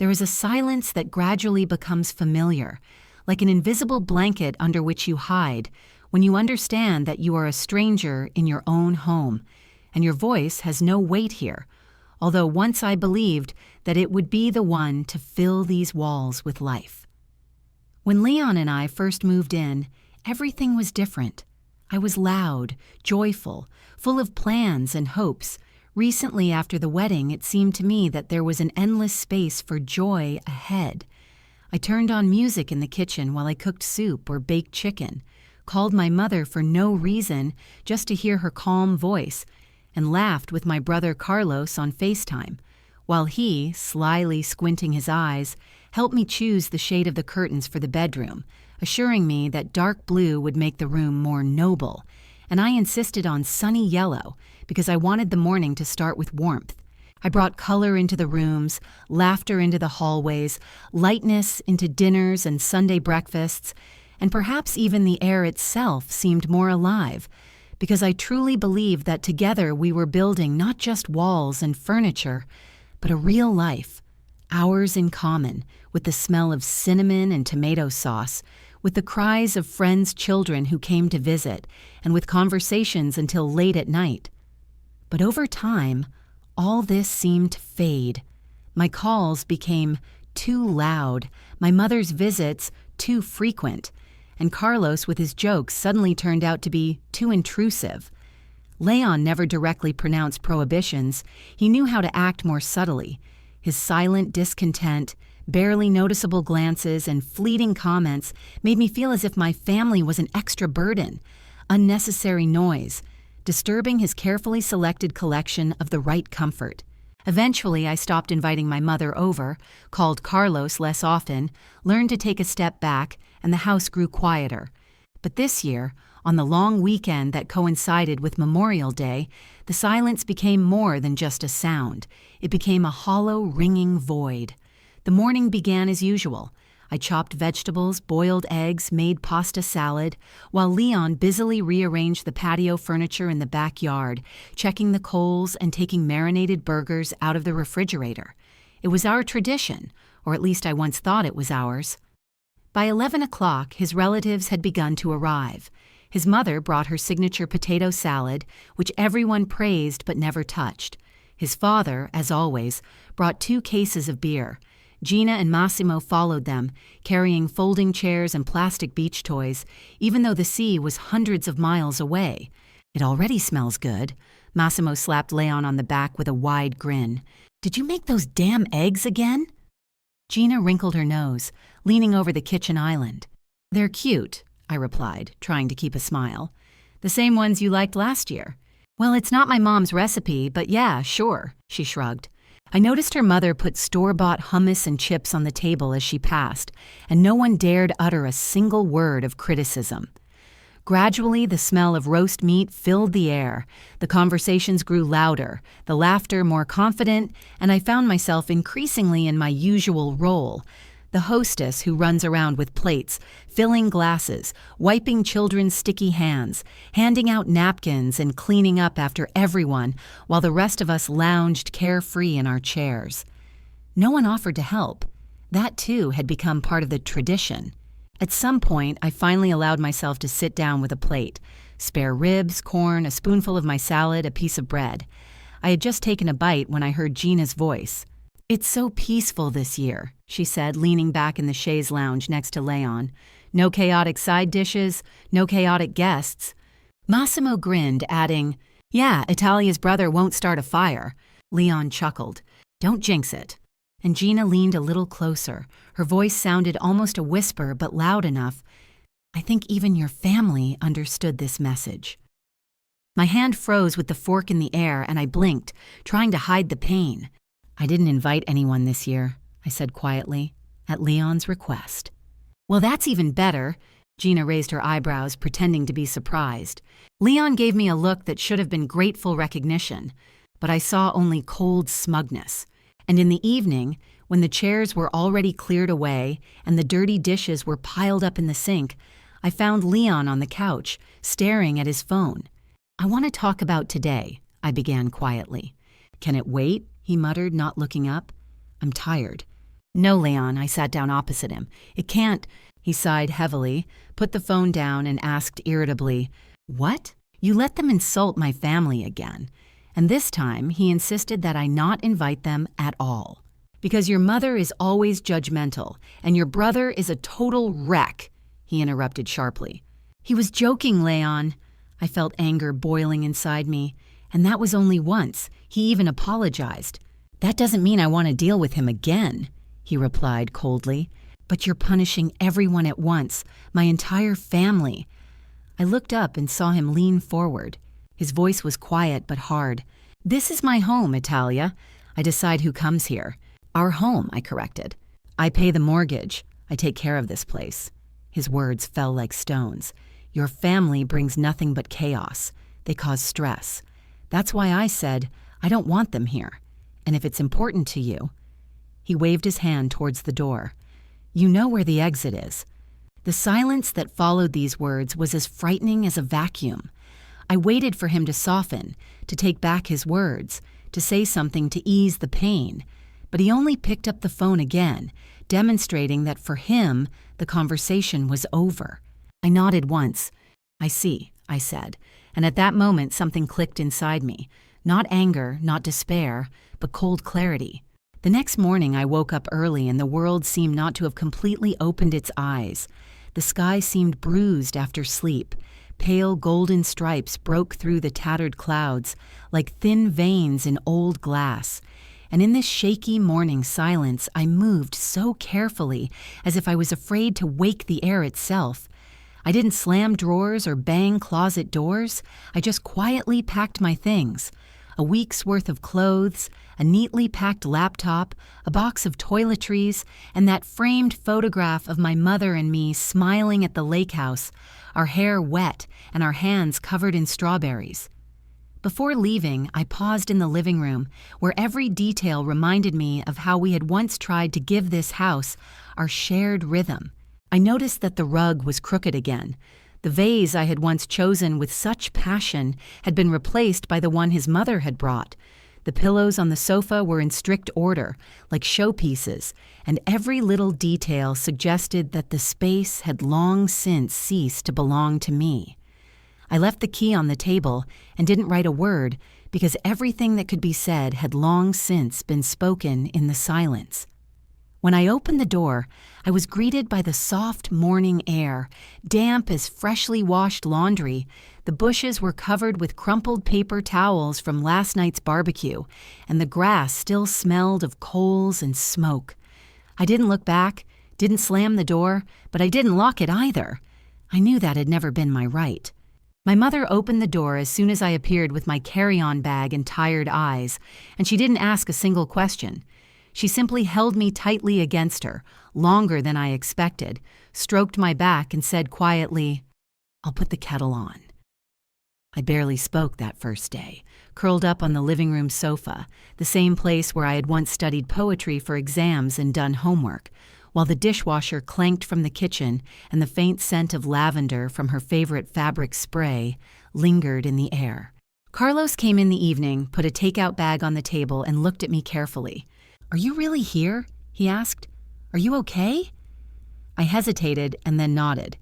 There is a silence that gradually becomes familiar, like an invisible blanket under which you hide when you understand that you are a stranger in your own home, and your voice has no weight here, although once I believed that it would be the one to fill these walls with life. When Leon and I first moved in, everything was different. I was loud, joyful, full of plans and hopes. Recently, after the wedding, it seemed to me that there was an endless space for joy ahead. I turned on music in the kitchen while I cooked soup or baked chicken, called my mother for no reason, just to hear her calm voice, and laughed with my brother Carlos on FaceTime, while he, slyly squinting his eyes, helped me choose the shade of the curtains for the bedroom, assuring me that dark blue would make the room more noble, and I insisted on sunny yellow because I wanted the morning to start with warmth. I brought color into the rooms, laughter into the hallways, lightness into dinners and Sunday breakfasts, and perhaps even the air itself seemed more alive, because I truly believed that together we were building not just walls and furniture, but a real life, ours in common, with the smell of cinnamon and tomato sauce, with the cries of friends' children who came to visit, and with conversations until late at night. But over time, all this seemed to fade. My calls became too loud, my mother's visits too frequent, and Carlos with his jokes suddenly turned out to be too intrusive. Leon never directly pronounced prohibitions. He knew how to act more subtly. His silent discontent, barely noticeable glances, and fleeting comments made me feel as if my family was an extra burden, unnecessary noise, disturbing his carefully selected collection of the right comfort. Eventually, I stopped inviting my mother over, called Carlos less often, learned to take a step back, and the house grew quieter. But this year, on the long weekend that coincided with Memorial Day, the silence became more than just a sound. It became a hollow, ringing void. The morning began as usual. I chopped vegetables, boiled eggs, made pasta salad, while Leon busily rearranged the patio furniture in the backyard, checking the coals and taking marinated burgers out of the refrigerator. It was our tradition, or at least I once thought it was ours. By 11 o'clock, his relatives had begun to arrive. His mother brought her signature potato salad, which everyone praised but never touched. His father, as always, brought 2 cases of beer. Gina and Massimo followed them, carrying folding chairs and plastic beach toys, even though the sea was hundreds of miles away. "It already smells good." Massimo slapped Leon on the back with a wide grin. "Did you make those damn eggs again?" Gina wrinkled her nose, leaning over the kitchen island. "They're cute," I replied, trying to keep a smile. "The same ones you liked last year." "Well, it's not my mom's recipe, but yeah, sure," she shrugged. I noticed her mother put store-bought hummus and chips on the table as she passed, and no one dared utter a single word of criticism. Gradually, the smell of roast meat filled the air. The conversations grew louder, the laughter more confident, and I found myself increasingly in my usual role, the hostess who runs around with plates, filling glasses, wiping children's sticky hands, handing out napkins and cleaning up after everyone, while the rest of us lounged carefree in our chairs. No one offered to help. That, too, had become part of the tradition. At some point, I finally allowed myself to sit down with a plate. Spare ribs, corn, a spoonful of my salad, a piece of bread. I had just taken a bite when I heard Gina's voice. "It's so peaceful this year," she said, leaning back in the chaise lounge next to Leon. "No chaotic side dishes, no chaotic guests." Massimo grinned, adding, "Yeah, Italia's brother won't start a fire." Leon chuckled. "Don't jinx it." And Gina leaned a little closer. Her voice sounded almost a whisper, but loud enough. "I think even your family understood this message." My hand froze with the fork in the air, and I blinked, trying to hide the pain. "I didn't invite anyone this year," I said quietly, "at Leon's request." "Well, that's even better." Gina raised her eyebrows, pretending to be surprised. Leon gave me a look that should have been grateful recognition, but I saw only cold smugness. And in the evening, when the chairs were already cleared away and the dirty dishes were piled up in the sink, I found Leon on the couch, staring at his phone. "I want to talk about today," I began quietly. "Can it wait?" he muttered, not looking up. "I'm tired." No, Leon, I sat down opposite him. It can't. He sighed heavily, put the phone down, and asked irritably, What? You let them insult my family again. And this time, he insisted that I not invite them at all. Because your mother is always judgmental, and your brother is a total wreck, he interrupted sharply. He was joking, Leon. I felt anger boiling inside me, and that was only once. He even apologized. That doesn't mean I want to deal with him again, he replied coldly. But you're punishing everyone at once, my entire family. I looked up and saw him lean forward. His voice was quiet but hard. This is my home, Italia. I decide who comes here. Our home, I corrected. I pay the mortgage. I take care of this place. His words fell like stones. Your family brings nothing but chaos. They cause stress. That's why I said, I don't want them here. And if it's important to you. He waved his hand towards the door. You know where the exit is. The silence that followed these words was as frightening as a vacuum. I waited for him to soften, to take back his words, to say something to ease the pain. But he only picked up the phone again, demonstrating that for him, the conversation was over. I nodded once. I see, I said, and at that moment something clicked inside me. Not anger, not despair, but cold clarity. The next morning I woke up early and the world seemed not to have completely opened its eyes. The sky seemed bruised after sleep. Pale golden stripes broke through the tattered clouds like thin veins in old glass. And in this shaky morning silence, I moved so carefully as if I was afraid to wake the air itself. I didn't slam drawers or bang closet doors. I just quietly packed my things. A week's worth of clothes, a neatly packed laptop, a box of toiletries, and that framed photograph of my mother and me smiling at the lake house, our hair wet and our hands covered in strawberries. Before leaving, I paused in the living room, where every detail reminded me of how we had once tried to give this house our shared rhythm. I noticed that the rug was crooked again. The vase I had once chosen with such passion had been replaced by the one his mother had brought. The pillows on the sofa were in strict order, like showpieces, and every little detail suggested that the space had long since ceased to belong to me. I left the key on the table and didn't write a word because everything that could be said had long since been spoken in the silence. When I opened the door, I was greeted by the soft morning air, damp as freshly washed laundry. The bushes were covered with crumpled paper towels from last night's barbecue, and the grass still smelled of coals and smoke. I didn't look back, didn't slam the door, but I didn't lock it either. I knew that had never been my right. My mother opened the door as soon as I appeared with my carry-on bag and tired eyes, and she didn't ask a single question. She simply held me tightly against her, longer than I expected, stroked my back and said quietly, I'll put the kettle on. I barely spoke that first day, curled up on the living room sofa, the same place where I had once studied poetry for exams and done homework, while the dishwasher clanked from the kitchen and the faint scent of lavender from her favorite fabric spray lingered in the air. Carlos came in the evening, put a takeout bag on the table, and looked at me carefully. Are you really here? He asked. Are you okay? I hesitated and then nodded.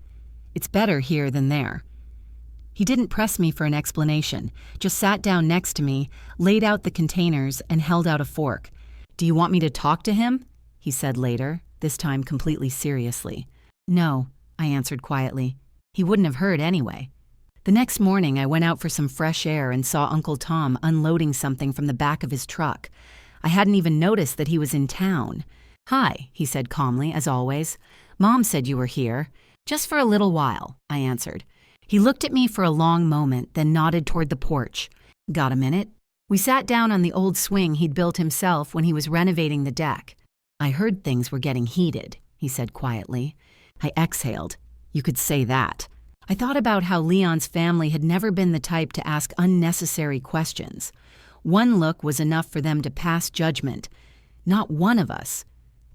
It's better here than there. He didn't press me for an explanation, just sat down next to me, laid out the containers, and held out a fork. Do you want me to talk to him? He said later, this time completely seriously. No, I answered quietly. He wouldn't have heard anyway. The next morning, I went out for some fresh air and saw Uncle Tom unloading something from the back of his truck. I hadn't even noticed that he was in town. Hi, he said calmly, as always. Mom said you were here. Just for a little while, I answered. He looked at me for a long moment, then nodded toward the porch. Got a minute? We sat down on the old swing he'd built himself when he was renovating the deck. I heard things were getting heated, he said quietly. I exhaled. You could say that. I thought about how Leon's family had never been the type to ask unnecessary questions. One look was enough for them to pass judgment. Not one of us.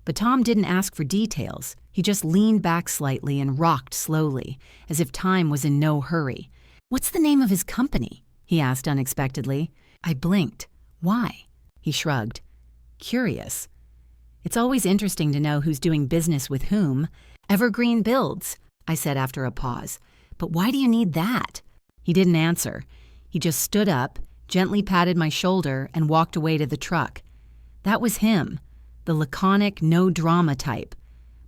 But Tom didn't ask for details. He just leaned back slightly and rocked slowly, as if time was in no hurry. What's the name of his company? He asked unexpectedly. I blinked. Why? He shrugged. Curious. It's always interesting to know who's doing business with whom. Evergreen builds, I said after a pause. But why do you need that? He didn't answer. He just stood up, gently patted my shoulder, and walked away to the truck. That was him, the laconic, no-drama type.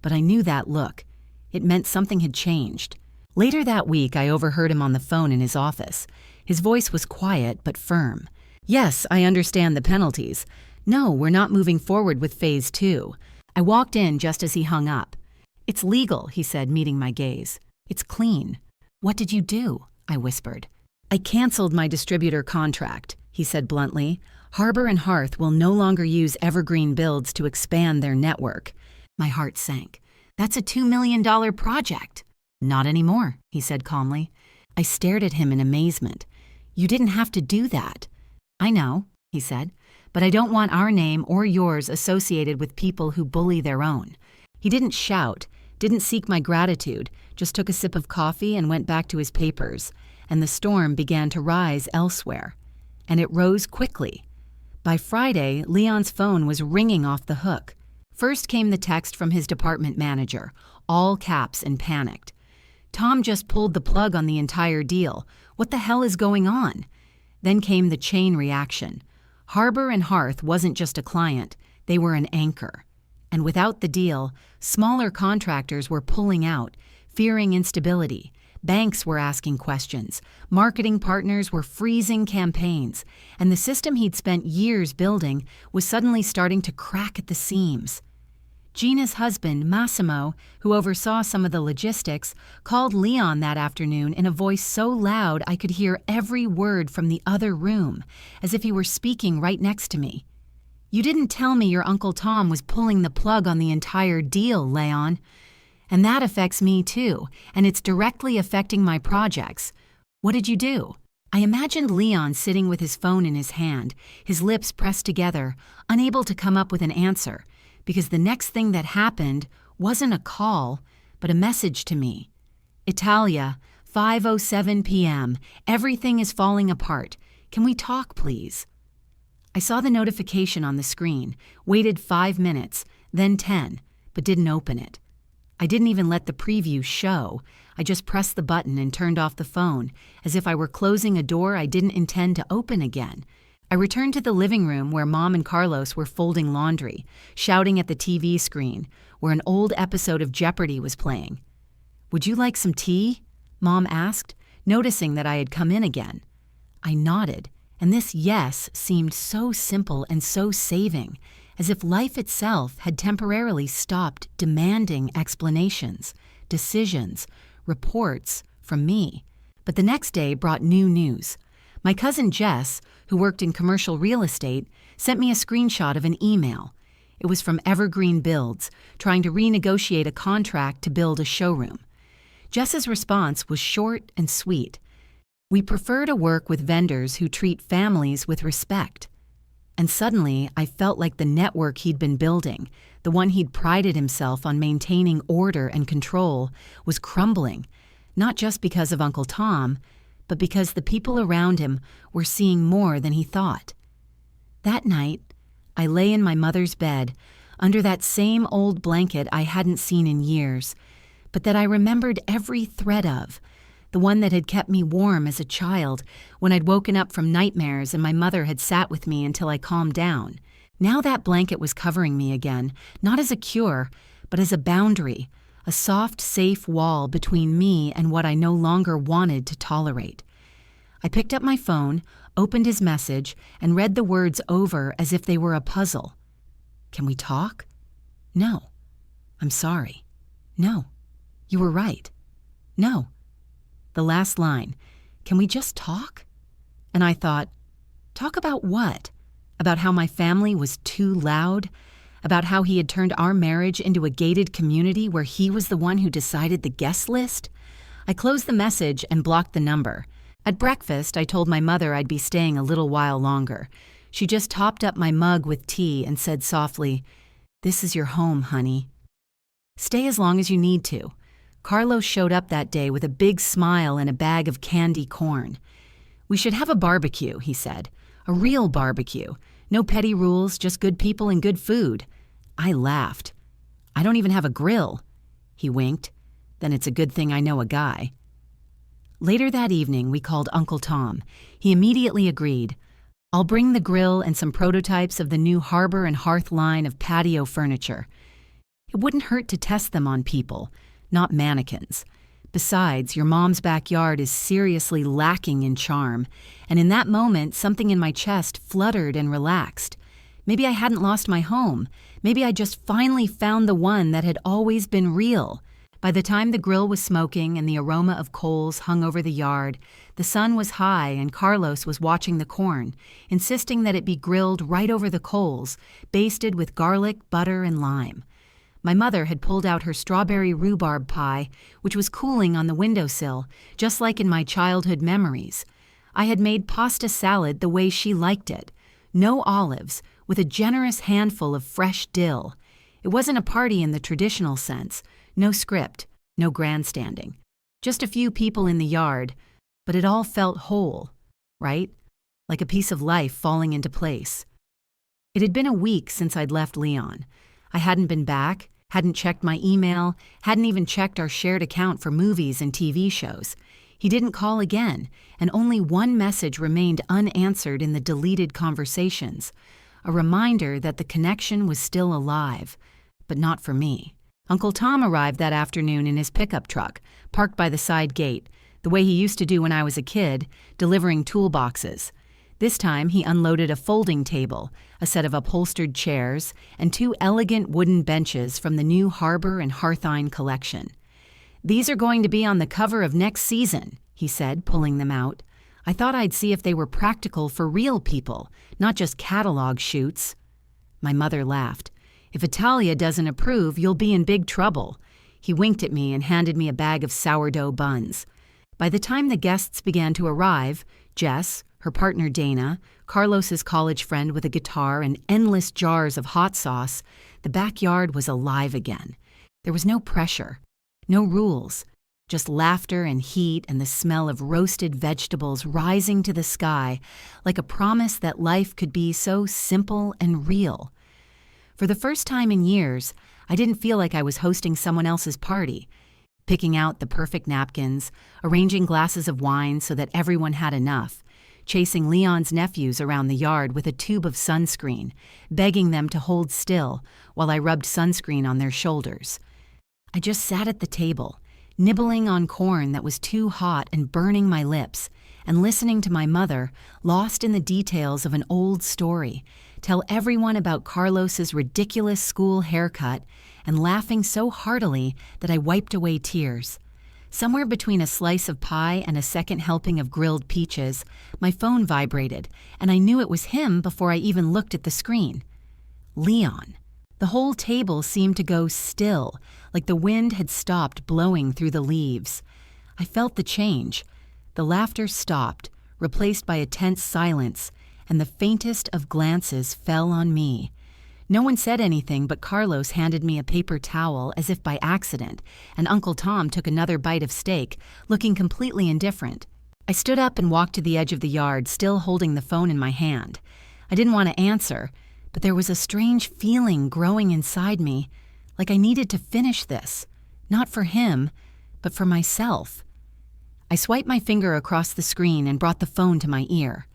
But I knew that look. It meant something had changed. Later that week, I overheard him on the phone in his office. His voice was quiet but firm. Yes, I understand the penalties. No, we're not moving forward with Phase 2. I walked in just as he hung up. It's legal, he said, meeting my gaze. It's clean. What did you do? I whispered. I canceled my distributor contract, he said bluntly. Harbor and Hearth will no longer use Evergreen Builds to expand their network. My heart sank. That's a $2 million project. Not anymore, he said calmly. I stared at him in amazement. You didn't have to do that. I know, he said, but I don't want our name or yours associated with people who bully their own. He didn't shout, didn't seek my gratitude, just took a sip of coffee and went back to his papers, and the storm began to rise elsewhere. And it rose quickly. By Friday, Leon's phone was ringing off the hook. First came the text from his department manager, all caps and panicked. Tom just pulled the plug on the entire deal. What the hell is going on? Then came the chain reaction. Harbor and Hearth wasn't just a client, they were an anchor. And without the deal, smaller contractors were pulling out, fearing instability. Banks were asking questions. Marketing partners were freezing campaigns. And the system he'd spent years building was suddenly starting to crack at the seams. Gina's husband, Massimo, who oversaw some of the logistics, called Leon that afternoon in a voice so loud I could hear every word from the other room, as if he were speaking right next to me. You didn't tell me your Uncle Tom was pulling the plug on the entire deal, Leon. And that affects me too, and it's directly affecting my projects. What did you do? I imagined Leon sitting with his phone in his hand, his lips pressed together, unable to come up with an answer, because the next thing that happened wasn't a call, but a message to me. Italia, 5:07 p.m. Everything is falling apart. Can we talk, please? I saw the notification on the screen, waited 5 minutes, then 10, but didn't open it. I didn't even let the preview show. I just pressed the button and turned off the phone, as if I were closing a door I didn't intend to open again. I returned to the living room where Mom and Carlos were folding laundry, shouting at the TV screen, where an old episode of Jeopardy was playing. Would you like some tea? Mom asked, noticing that I had come in again. I nodded, and this yes seemed so simple and so saving, as if life itself had temporarily stopped demanding explanations, decisions, reports from me. But the next day brought new news. My cousin Jess, who worked in commercial real estate, sent me a screenshot of an email. It was from Evergreen Builds, trying to renegotiate a contract to build a showroom. Jess's response was short and sweet. We prefer to work with vendors who treat families with respect. And suddenly, I felt like the network he'd been building, the one he'd prided himself on maintaining order and control, was crumbling, not just because of Uncle Tom, but because the people around him were seeing more than he thought. That night, I lay in my mother's bed, under that same old blanket I hadn't seen in years, but that I remembered every thread of, the one that had kept me warm as a child when I'd woken up from nightmares and my mother had sat with me until I calmed down. Now that blanket was covering me again, not as a cure, but as a boundary, a soft, safe wall between me and what I no longer wanted to tolerate. I picked up my phone, opened his message, and read the words over as if they were a puzzle. Can we talk? No. I'm sorry. No. You were right. No. The last line, can we just talk? And I thought, talk about what? About how my family was too loud? About how he had turned our marriage into a gated community where he was the one who decided the guest list? I closed the message and blocked the number. At breakfast, I told my mother I'd be staying a little while longer. She just topped up my mug with tea and said softly, "This is your home, honey. Stay as long as you need to." Carlos showed up that day with a big smile and a bag of candy corn. "We should have a barbecue," he said. "A real barbecue. No petty rules, just good people and good food." I laughed. "I don't even have a grill." He winked. "Then it's a good thing I know a guy." Later that evening, we called Uncle Tom. He immediately agreed. "I'll bring the grill and some prototypes of the new harbor and hearth line of patio furniture. It wouldn't hurt to test them on people, not mannequins. Besides, your mom's backyard is seriously lacking in charm, and in that moment, something in my chest fluttered and relaxed. Maybe I hadn't lost my home. Maybe I just finally found the one that had always been real." By the time the grill was smoking and the aroma of coals hung over the yard, the sun was high and Carlos was watching the corn, insisting that it be grilled right over the coals, basted with garlic, butter, and lime. My mother had pulled out her strawberry rhubarb pie, which was cooling on the windowsill, just like in my childhood memories. I had made pasta salad the way she liked it. No olives, with a generous handful of fresh dill. It wasn't a party in the traditional sense. No script, no grandstanding. Just a few people in the yard, but it all felt whole, right? Like a piece of life falling into place. It had been a week since I'd left Leon. I hadn't been back, hadn't checked my email, hadn't even checked our shared account for movies and TV shows. He didn't call again, and only one message remained unanswered in the deleted conversations. A reminder that the connection was still alive, but not for me. Uncle Tom arrived that afternoon in his pickup truck, parked by the side gate, the way he used to do when I was a kid, delivering toolboxes. This time he unloaded a folding table, a set of upholstered chairs, and 2 elegant wooden benches from the new Harbor and Hearthine collection. "These are going to be on the cover of next season," he said, pulling them out. "I thought I'd see if they were practical for real people, not just catalog shoots." My mother laughed. "If Italia doesn't approve, you'll be in big trouble." He winked at me and handed me a bag of sourdough buns. By the time the guests began to arrive, Jess, her partner Dana, Carlos's college friend with a guitar and endless jars of hot sauce, the backyard was alive again. There was no pressure, no rules, just laughter and heat and the smell of roasted vegetables rising to the sky like a promise that life could be so simple and real. For the first time in years, I didn't feel like I was hosting someone else's party, picking out the perfect napkins, arranging glasses of wine so that everyone had enough, chasing Leon's nephews around the yard with a tube of sunscreen, begging them to hold still while I rubbed sunscreen on their shoulders. I just sat at the table, nibbling on corn that was too hot and burning my lips, and listening to my mother, lost in the details of an old story, tell everyone about Carlos's ridiculous school haircut and laughing so heartily that I wiped away tears. Somewhere between a slice of pie and a second helping of grilled peaches, my phone vibrated, and I knew it was him before I even looked at the screen. Leon. The whole table seemed to go still, like the wind had stopped blowing through the leaves. I felt the change. The laughter stopped, replaced by a tense silence, and the faintest of glances fell on me. No one said anything, but Carlos handed me a paper towel as if by accident, and Uncle Tom took another bite of steak, looking completely indifferent. I stood up and walked to the edge of the yard, still holding the phone in my hand. I didn't want to answer, but there was a strange feeling growing inside me, like I needed to finish this, not for him, but for myself. I swiped my finger across the screen and brought the phone to my ear.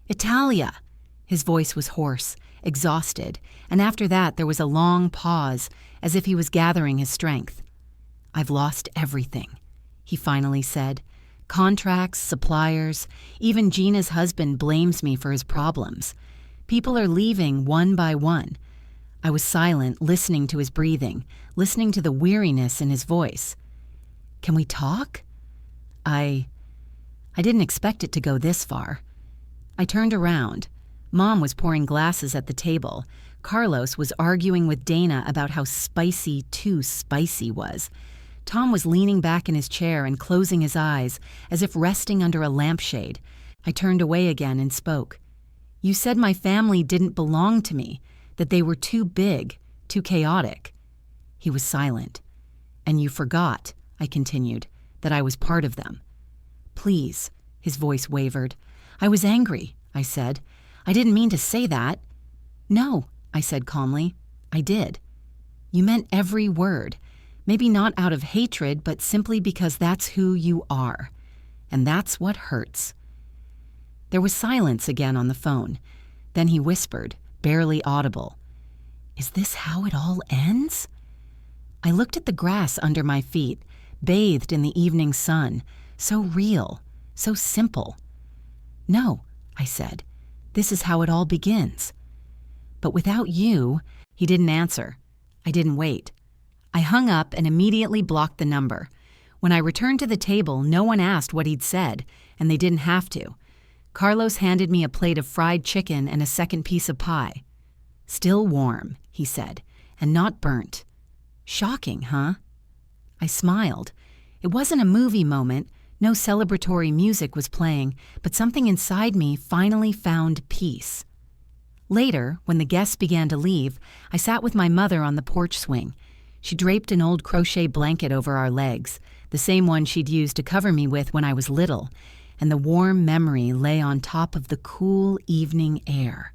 "Italia!" His voice was hoarse, exhausted, and after that there was a long pause, as if he was gathering his strength. "I've lost everything," he finally said. "Contracts, suppliers, even Gina's husband blames me for his problems. People are leaving one by one." I was silent, listening to his breathing, listening to the weariness in his voice. "Can we talk?" I didn't expect it to go this far. I turned around. Mom was pouring glasses at the table. Carlos was arguing with Dana about how spicy too spicy was. Tom was leaning back in his chair and closing his eyes, as if resting under a lampshade. I turned away again and spoke. "You said my family didn't belong to me, that they were too big, too chaotic." He was silent. "And you forgot," I continued, "that I was part of them." "Please," his voice wavered. "I was angry," I said. "I didn't mean to say that." "No," I said calmly. "I did." You meant every word. Maybe not out of hatred, but simply because that's who you are. And that's what hurts." There was silence again on the phone. Then he whispered, barely audible, "Is this how it all ends?" I looked at the grass under my feet, bathed in the evening sun, so real, so simple. "No," I said, "this is how it all begins." "But without you—" He didn't answer. I didn't wait. I hung up and immediately blocked the number. When I returned to the table, no one asked what he'd said, and they didn't have to. Carlos handed me a plate of fried chicken and a second piece of pie. "Still warm," he said, "and not burnt. Shocking, huh?" I smiled. It wasn't a movie moment. No celebratory music was playing, but something inside me finally found peace. Later, when the guests began to leave, I sat with my mother on the porch swing. She draped an old crochet blanket over our legs, the same one she'd used to cover me with when I was little, and the warm memory lay on top of the cool evening air.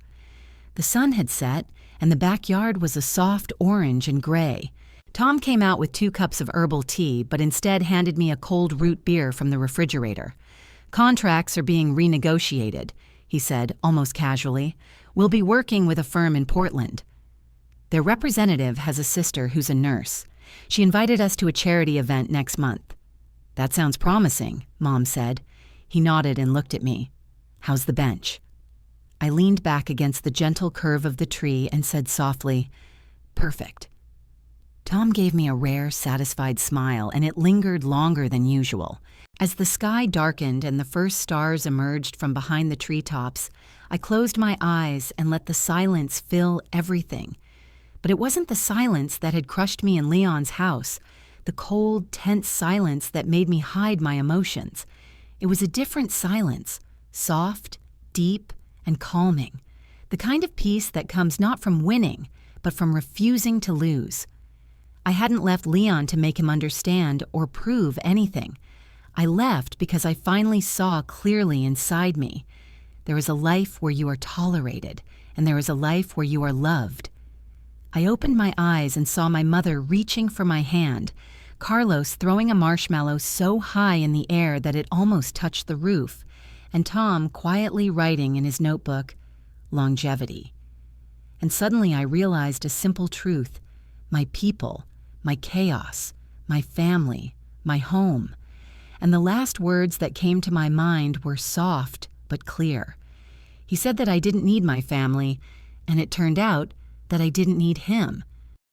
The sun had set, and the backyard was a soft orange and gray. Tom came out with 2 cups of herbal tea, but instead handed me a cold root beer from the refrigerator. "Contracts are being renegotiated," he said, almost casually. "We'll be working with a firm in Portland. Their representative has a sister who's a nurse. She invited us to a charity event next month." "That sounds promising," Mom said. He nodded and looked at me. "How's the bench?" I leaned back against the gentle curve of the tree and said softly, "Perfect." Tom gave me a rare, satisfied smile, and it lingered longer than usual. As the sky darkened and the first stars emerged from behind the treetops, I closed my eyes and let the silence fill everything. But it wasn't the silence that had crushed me in Leon's house, the cold, tense silence that made me hide my emotions. It was a different silence, soft, deep, and calming, the kind of peace that comes not from winning, but from refusing to lose. I hadn't left Leon to make him understand or prove anything. I left because I finally saw clearly inside me. There is a life where you are tolerated, and there is a life where you are loved. I opened my eyes and saw my mother reaching for my hand, Carlos throwing a marshmallow so high in the air that it almost touched the roof, and Tom quietly writing in his notebook, "Longevity." And suddenly I realized a simple truth: my people, my chaos, my family, my home. And the last words that came to my mind were soft but clear. He said that I didn't need my family, and it turned out that I didn't need him.